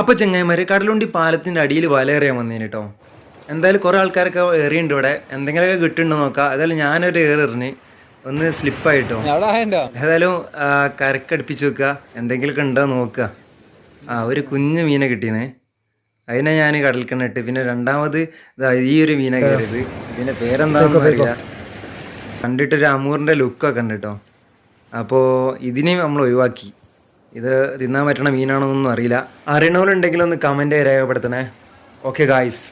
അപ്പോൾ ചെങ്ങായിമാർ കടലുണ്ടി പാലത്തിൻ്റെ അടിയിൽ വലയെറിയാൻ വന്നേന് കേട്ടോ. എന്തായാലും കുറേ ആൾക്കാരൊക്കെ എറിയുണ്ട് ഇവിടെ. എന്തെങ്കിലുമൊക്കെ കിട്ടുന്നുണ്ടോ നോക്കാം. ഏതായാലും ഞാനൊരു എറിഞ്ഞ് ഒന്ന് സ്ലിപ്പായിട്ടോ. ഏതായാലും കരക്കടുപ്പിച്ച് വെക്കുക, എന്തെങ്കിലുമൊക്കെ ഉണ്ടോ നോക്കുക. ഒരു കുഞ്ഞു മീനെ കിട്ടീനെ, അതിനെ ഞാൻ കടൽക്കണ്ണിട്ട്. പിന്നെ രണ്ടാമത് ഈ ഒരു മീനെ കയറിയത്, ഇതിൻ്റെ പേരെന്താണെന്ന് അറിയില്ല. കണ്ടിട്ടൊരു അമൂറിൻ്റെ ലുക്കൊക്കെ ഉണ്ട് കേട്ടോ. അപ്പോൾ ഇതിനെയും നമ്മൾ ഒഴിവാക്കി. ഇത് തിന്നാൻ പറ്റണ മീനാണോന്നൊന്നും അറിയില്ല. അറിയണവരുണ്ടെങ്കിലൊന്ന് കമൻറ്റ് രേഖപ്പെടുത്തണേ. Okay guys.